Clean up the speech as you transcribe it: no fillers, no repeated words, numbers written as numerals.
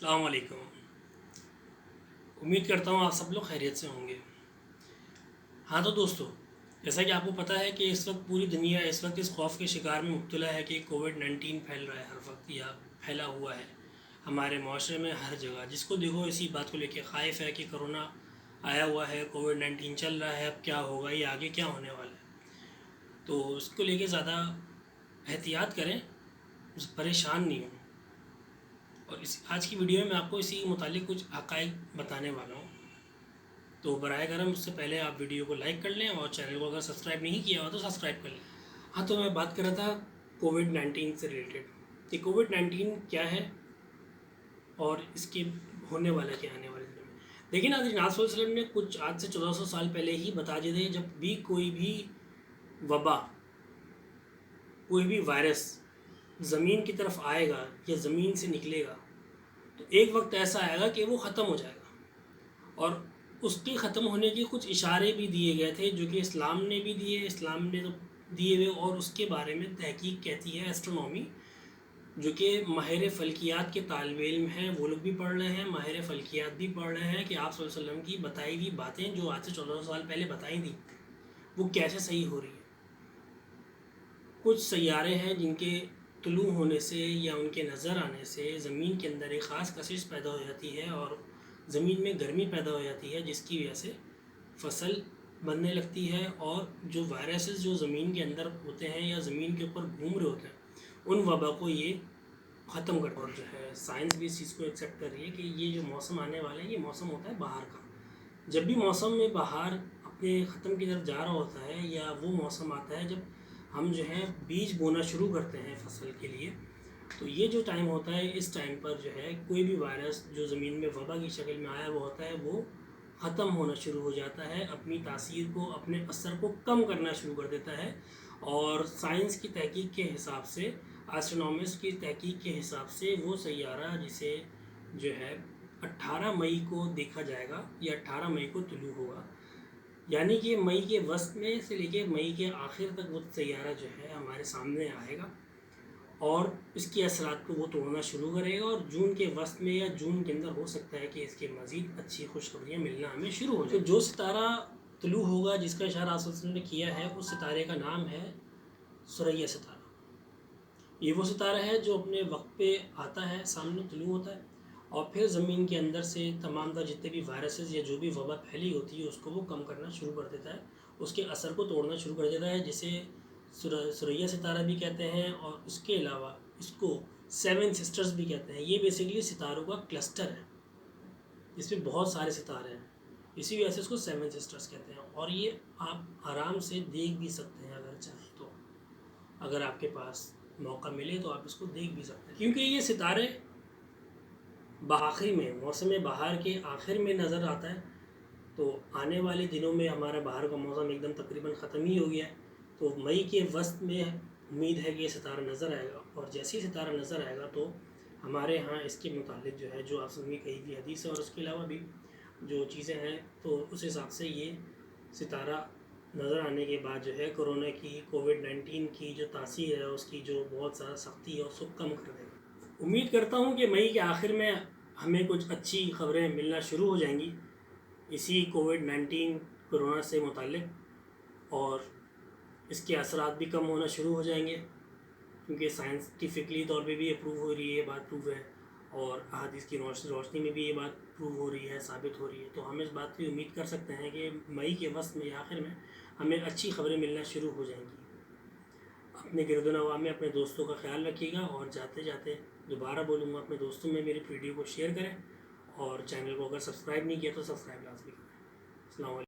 السلام علیکم۔ امید کرتا ہوں آپ سب لوگ خیریت سے ہوں گے۔ ہاں تو دوستو، جیسا کہ آپ کو پتہ ہے کہ اس وقت پوری دنیا اس وقت اس خوف کے شکار میں مبتلا ہے کہ کووڈ-19 پھیل رہا ہے ہر وقت، یا پھیلا ہوا ہے ہمارے معاشرے میں ہر جگہ۔ جس کو دیکھو اسی بات کو لے کے خائف ہے کہ کرونا آیا ہوا ہے، کووڈ-19 چل رہا ہے، اب کیا ہوگا، یہ آگے کیا ہونے والا ہے۔ تو اس کو لے کے زیادہ احتیاط کریں، پریشان نہیں ہوں۔ اور آج کی ویڈیو میں آپ کو اسی کے متعلق کچھ حقائق بتانے والا ہوں۔ تو براہ کرم اس سے پہلے آپ ویڈیو کو لائک کر لیں، اور چینل کو اگر سبسکرائب نہیں کیا ہو تو سبسکرائب کر لیں۔ ہاں تو میں بات کر رہا تھا کووڈ-19 سے ریلیٹڈ کہ کووڈ-19 کیا ہے اور اس کے ہونے والا کیا آنے والے دنوں میں۔ لیکن حضرت صلی اللہ علیہ وسلم نے کچھ آج سے 1400 سال پہلے ہی بتا دیے تھے، جب بھی کوئی بھی وبا، کوئی بھی وائرس زمین کی طرف آئے گا یا زمین سے نکلے گا تو ایک وقت ایسا آئے گا کہ وہ ختم ہو جائے گا۔ اور اس کے ختم ہونے کے کچھ اشارے بھی دیے گئے تھے جو کہ اسلام نے بھی دیے، اسلام نے دیے ہوئے، اور اس کے بارے میں تحقیق کہتی ہے ایسٹرونومی، جو کہ ماہر فلکیات کے طالب علم ہیں وہ لوگ بھی پڑھ رہے ہیں، ماہر فلکیات بھی پڑھ رہے ہیں کہ آپ صلی اللہ علیہ وسلم کی بتائی ہوئی باتیں جو آج سے 1400 سال پہلے بتائی تھیں وہ کیسے صحیح ہو رہی ہیں۔ کچھ سیارے ہیں جن کے طلوع ہونے سے یا ان کے نظر آنے سے زمین کے اندر ایک خاص کشش پیدا ہو جاتی ہے اور زمین میں گرمی پیدا ہو جاتی ہے، جس کی وجہ سے فصل بننے لگتی ہے، اور جو وائرسز جو زمین کے اندر ہوتے ہیں یا زمین کے اوپر گھوم رہے ہوتے ہیں ان وبا کو یہ ختم کرتا ہے۔ اور جو ہے سائنس بھی اس چیز کو ایکسیپٹ کر رہی ہے کہ یہ جو موسم آنے والا ہے یہ موسم ہوتا ہے بہار کا۔ جب بھی موسم میں بہار اپنے ختم کی طرف جا رہا ہوتا ہے، یا وہ موسم آتا ہے جب ہم جو ہے بیج بونا شروع کرتے ہیں فصل کے لیے، تو یہ جو ٹائم ہوتا ہے اس ٹائم پر جو ہے کوئی بھی وائرس جو زمین میں وبا کی شکل میں آیا ہوا ہوتا ہے وہ ختم ہونا شروع ہو جاتا ہے، اپنی تاثیر کو، اپنے اثر کو کم کرنا شروع کر دیتا ہے۔ اور سائنس کی تحقیق کے حساب سے، ایسٹرونومسٹ کی تحقیق کے حساب سے، وہ سیارہ جسے جو ہے 18 مئی کو دیکھا جائے گا یا 18 مئی کو طلوع ہوگا، یعنی کہ مئی کے وسط میں سے لے کے مئی کے آخر تک وہ سیارہ جو ہے ہمارے سامنے آئے گا، اور اس کے اثرات کو وہ توڑنا شروع کرے گا، اور جون کے وسط میں یا جون کے اندر ہو سکتا ہے کہ اس کے مزید اچھی خوشخبریاں ملنا ہمیں شروع ہو جائیں۔ تو جو ستارہ طلوع ہوگا جس کا اشارہ آپ نے کیا ہے، اس ستارے کا نام ہے ثریا ستارہ۔ یہ وہ ستارہ ہے جو اپنے وقت پہ آتا ہے، سامنے طلوع ہوتا ہے، اور پھر زمین کے اندر سے تمام تر جتنے بھی وائرسز یا جو بھی وبا پھیلی ہوتی ہے اس کو وہ کم کرنا شروع کر دیتا ہے، اس کے اثر کو توڑنا شروع کر دیتا ہے، جسے ثریا ستارہ بھی کہتے ہیں، اور اس کے علاوہ اس کو 7 سسٹرز بھی کہتے ہیں۔ یہ بیسیکلی ستاروں کا کلسٹر ہے، اس میں بہت سارے ستارے ہیں، اسی وجہ سے اس کو 7 سسٹرز کہتے ہیں۔ اور یہ آپ آرام سے دیکھ بھی سکتے ہیں اگر چاہیں تو، اگر آپ کے پاس موقع ملے تو آپ اس کو دیکھ بھی سکتے ہیں، کیونکہ یہ ستارے آخری میں موسم بہار کے آخر میں نظر آتا ہے۔ تو آنے والے دنوں میں ہمارا بہار کا موسم ایک دم تقریباً ختم ہی ہو گیا ہے، تو مئی کے وسط میں امید ہے کہ یہ ستارہ نظر آئے گا، اور جیسے ہی ستارہ نظر آئے گا تو ہمارے ہاں اس کے متعلق جو ہے جو آپ نے کہی ہوئی حدیث ہے اور اس کے علاوہ بھی جو چیزیں ہیں، تو اس حساب سے یہ ستارہ نظر آنے کے بعد جو ہے کرونا کی، کووڈ-19 کی جو تاثیر ہے، اس کی جو بہت زیادہ سختی ہے اس کو کم کر دے گا۔ امید کرتا ہوں کہ مئی کے آخر میں ہمیں کچھ اچھی خبریں ملنا شروع ہو جائیں گی اسی کووڈ-19 کرونا سے متعلق، اور اس کے اثرات بھی کم ہونا شروع ہو جائیں گے، کیونکہ سائنٹیفکلی طور پہ بھی اپروو ہو رہی ہے، یہ بات پروو ہے، اور احادیث کی روشنی میں بھی یہ بات پروو ہو رہی ہے، ثابت ہو رہی ہے۔ تو ہم اس بات کی امید کر سکتے ہیں کہ مئی کے وسط میں یا آخر میں ہمیں اچھی خبریں ملنا شروع ہو جائیں گی۔ اپنے گرد و نواح میں اپنے دوستوں کا خیال رکھیے گا، اور جاتے جاتے دوبارہ بولوں گا اپنے دوستوں میں میری ویڈیو کو شیئر کریں، اور چینل کو اگر سبسکرائب نہیں کیا تو سبسکرائب لازمی کریں۔ السلام علیکم۔